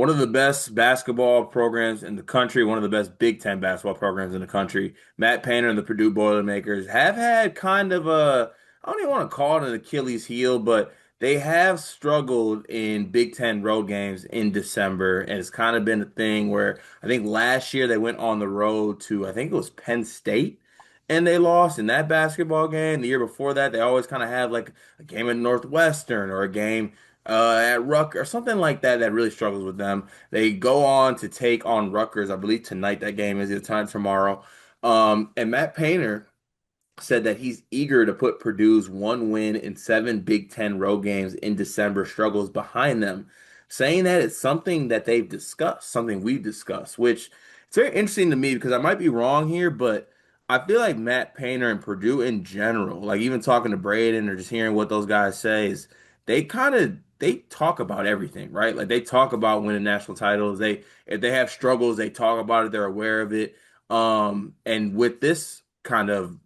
one of the best basketball programs in the country, one of the best Big Ten basketball programs in the country. Matt Painter and the Purdue Boilermakers have had kind of I don't even want to call it an Achilles heel, but they have struggled in Big Ten road games in December. And it's kind of been a thing where I think last year they went on the road to, I think it was Penn State. And they lost in that basketball game. The year before that, they always kind of have like a game at Northwestern or a game at Rutgers or something like that that really struggles with them. They go on to take on Rutgers, I believe tonight. That game is either tonight or tomorrow. And Matt Painter said that he's eager to put Purdue's one win in seven Big Ten road games in December struggles behind them, saying that it's something that they've discussed, something we've discussed, which it's very interesting to me because I might be wrong here, but I feel like Matt Painter and Purdue in general, like even talking to Braden or just hearing what those guys say, is they talk about everything, right? Like they talk about winning national titles. They if they have struggles, they talk about it, they're aware of it. And with this kind of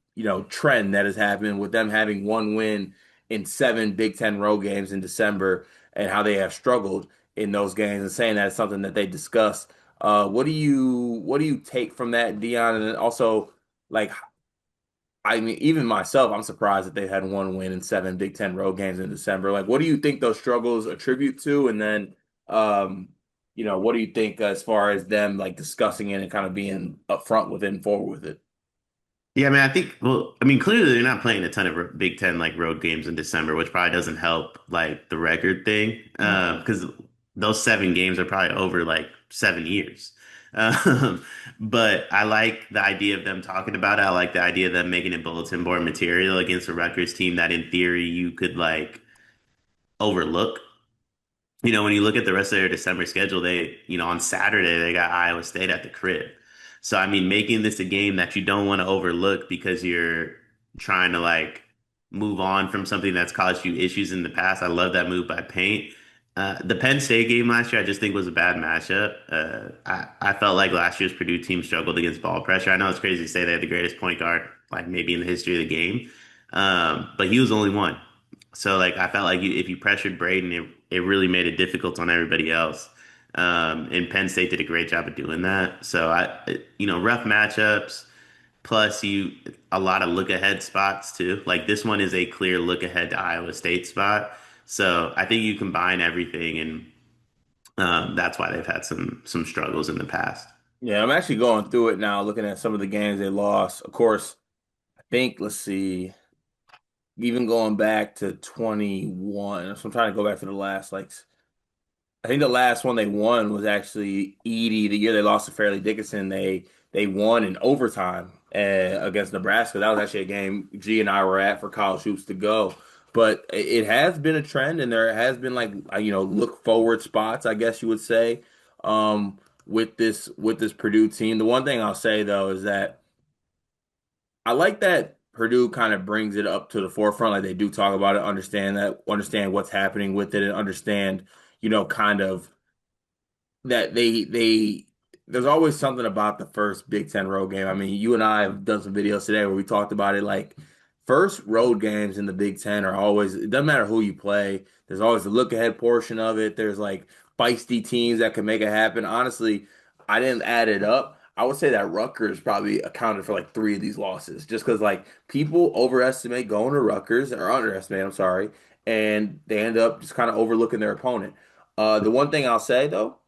trend that has happened with them having one win in seven Big Ten road games in December and how they have struggled in those games and saying that it's something that they discuss. What do you take from that, Dion? And then also, like, I mean, even myself, I'm surprised that they had one win in seven Big Ten road games in December. Like, what do you think those struggles attribute to? And then, um, what do you think as far as them like discussing it and kind of being upfront with it and forward with it? Yeah, I mean, I think, well, I mean, clearly they're not playing a ton of Big Ten like road games in December, which probably doesn't help like the record thing, No. because those 7 games are probably over like 7 years. Um, but I like the idea of them talking about it. I like the idea of them making it bulletin board material against a Rutgers team that in theory you could like overlook. When you look at the rest of their December schedule, on Saturday, they got Iowa State at the crib. So, I mean, making this a game that you don't want to overlook because you're trying to like move on from something that's caused you issues in the past. I love that move by Paint. The Penn State game last year, I just think was a bad matchup. I felt like last year's Purdue team struggled against ball pressure. I know it's crazy to say they had the greatest point guard, like maybe in the history of the game, but he was the only one. So like I felt like if you pressured Braden, it really made it difficult on everybody else. And Penn State did a great job of doing that. So rough matchups plus a lot of look ahead spots too. Like this one is a clear look ahead to Iowa State spot. So I think you combine everything, and that's why they've had some struggles in the past. Yeah, I'm actually going through it now, looking at some of the games they lost. Of course, I think, let's see, even going back to 21. So I'm trying to go back to the last, like, I think the last one they won was actually Edie. The year they lost to Fairleigh Dickinson, they won in overtime against Nebraska. That was actually a game G and I were at for college hoops to go. But it has been a trend, and there has been like look forward spots, I guess you would say, with this Purdue team. The one thing I'll say though is that I like that Purdue kind of brings it up to the forefront, like they do talk about it, understand what's happening with it, and understand kind of that they there's always something about the first Big Ten road game. I mean, you and I have done some videos today where we talked about it. Like first road games in the Big Ten are always, it doesn't matter who you play. There's always the look ahead portion of it. There's like feisty teams that can make it happen. Honestly, I didn't add it up. I would say that Rutgers probably accounted for like three of these losses, just because like people overestimate going to Rutgers or underestimate, I'm sorry, and they end up just kind of overlooking their opponent. The one thing I'll say though,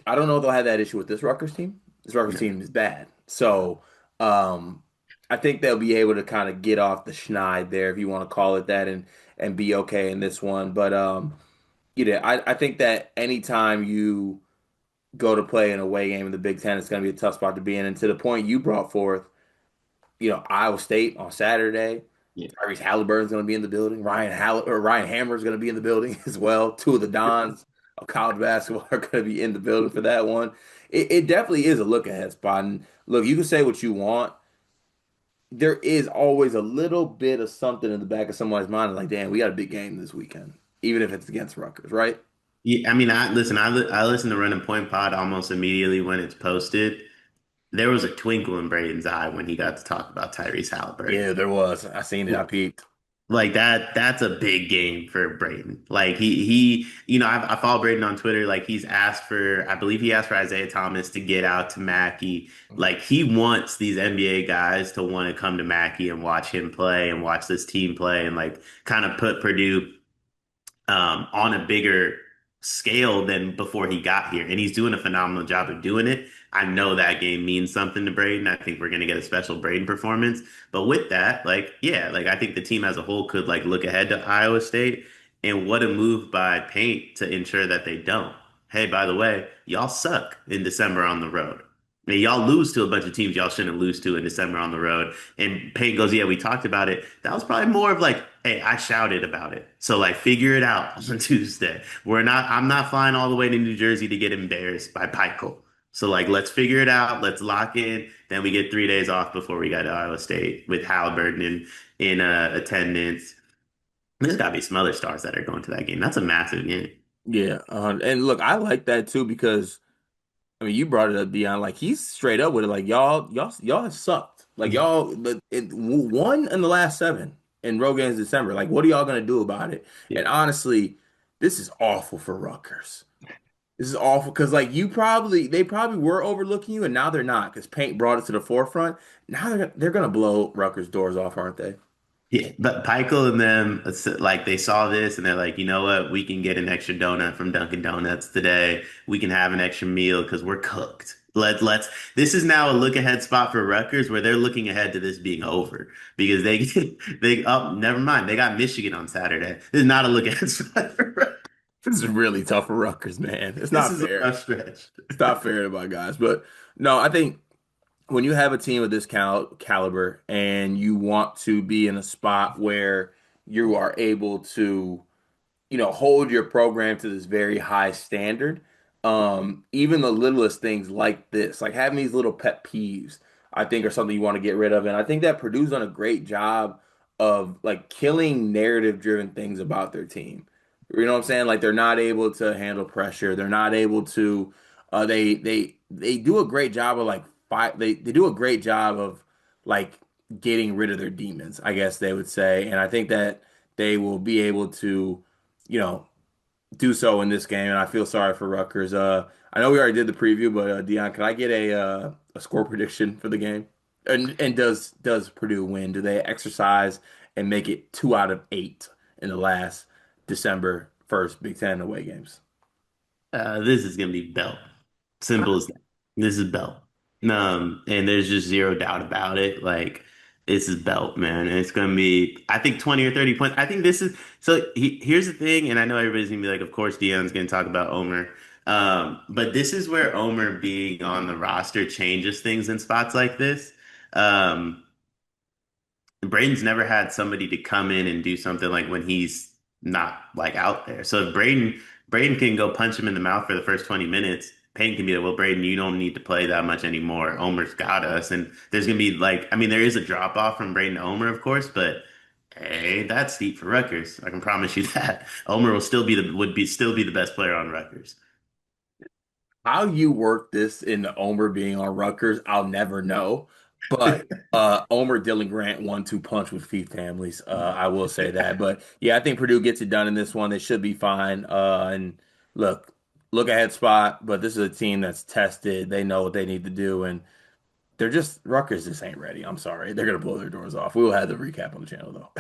I don't know if they'll have that issue with this Rutgers team. This Rutgers team is bad. So um, I think they'll be able to kind of get off the schneid there, if you want to call it that, and be okay in this one. But I think that anytime you go to play an away game in the Big Ten, it's going to be a tough spot to be in. And to the point you brought forth, Iowa State on Saturday. Yeah. Tyrese Halliburton's going to be in the building. Ryan Hammer's going to be in the building as well. Two of the Dons of college basketball are going to be in the building for that one. It definitely is a look ahead spot. And look, you can say what you want. There is always a little bit of something in the back of someone's mind, like, damn, we got a big game this weekend, even if it's against Rutgers, right? Yeah, I mean, I listen to Run and Point Pod almost immediately when it's posted. There was a twinkle in Braden's eye when he got to talk about Tyrese Halliburton. Yeah, there was. I seen it. I peeped. Like that's a big game for Braden. Like I follow Braden on Twitter. Like he's asked for, I believe he asked for Isaiah Thomas to get out to Mackey. Like he wants these NBA guys to want to come to Mackey and watch him play and watch this team play and like kind of put Purdue on a bigger scale than before he got here. And he's doing a phenomenal job of doing it. I know that game means something to Braden. I think we're going to get a special Braden performance. But with that, like, yeah, like I think the team as a whole could like look ahead to Iowa State. And what a move by Paint to ensure that they don't. Hey, by the way, y'all suck in December on the road. And y'all lose to a bunch of teams y'all shouldn't lose to in December on the road. And Payne goes, yeah, we talked about it. That was probably more of like, hey, I shouted about it. So like figure it out on Tuesday. I'm not flying all the way to New Jersey to get embarrassed by Pikel. So like let's figure it out. Let's lock in. Then we get 3 days off before we go to Iowa State with Halliburton in attendance. There's gotta be some other stars that are going to that game. That's a massive game. Yeah, and look, I like that too because I mean, you brought it up, Dion. Like he's straight up with it. Like y'all have sucked. Like won in the last seven in road games December. Like, what are y'all gonna do about it? Yeah. And honestly, this is awful for Rutgers. This is awful because like they probably were overlooking you, and now they're not because Paint brought it to the forefront. Now they're gonna blow Rutgers' doors off, aren't they? Yeah, but Pikel and them, like they saw this and they're like, you know what? We can get an extra donut from Dunkin' Donuts today. We can have an extra meal because we're cooked. Let's. This is now a look ahead spot for Rutgers where they're looking ahead to this being over because they oh never mind, they got Michigan on Saturday. This is not a look ahead spot for Rutgers. This is really tough for Rutgers, man. It's This not is a fair. rough stretch. It's not fair to my guys, but no, I think when you have a team of this caliber and you want to be in a spot where you are able to hold your program to this very high standard. Even the littlest things like this, like having these little pet peeves, I think are something you want to get rid of. And I think that Purdue's done a great job of like killing narrative driven things about their team. You know what I'm saying? Like they're not able to handle pressure. They're not able to they do a great job of like they do a great job of like getting rid of their demons, I guess they would say. And I think that they will be able to you know, do so in this game, and I feel sorry for Rutgers. I know we already did the preview, but Dion, can I get a score prediction for the game? And does Purdue win? Do they exercise and make it 2 out of 8 in the last December 1st Big Ten away games? This is gonna be belt. Simple as that. This is belt. And there's just zero doubt about it. Like this is belt, man. And it's gonna be, I think, 20 or 30 points. I think this is here's the thing, and I know everybody's gonna be like, of course, Dion's gonna talk about Omer. But this is where Omer being on the roster changes things in spots like this. Um, Braden's never had somebody to come in and do something like when he's not like out there. So if Braden can go punch him in the mouth for the first 20 minutes, Payne can be like, well, Braden, you don't need to play that much anymore. Omer's got us. And there's gonna be like, I mean, there is a drop off from Braden to Omer, of course, but hey, that's steep for Rutgers. I can promise you that. Omer will still be still be the best player on Rutgers. How you work this into Omer being on Rutgers, I'll never know. But Omer Dylan Grant 1-2 punch with feet families. I will say that. But yeah, I think Purdue gets it done in this one. They should be fine. And look ahead spot. But this is a team that's tested. They know what they need to do, and they're just Rutgers just ain't ready. I'm sorry. They're gonna blow their doors off. We will have the recap on the channel though.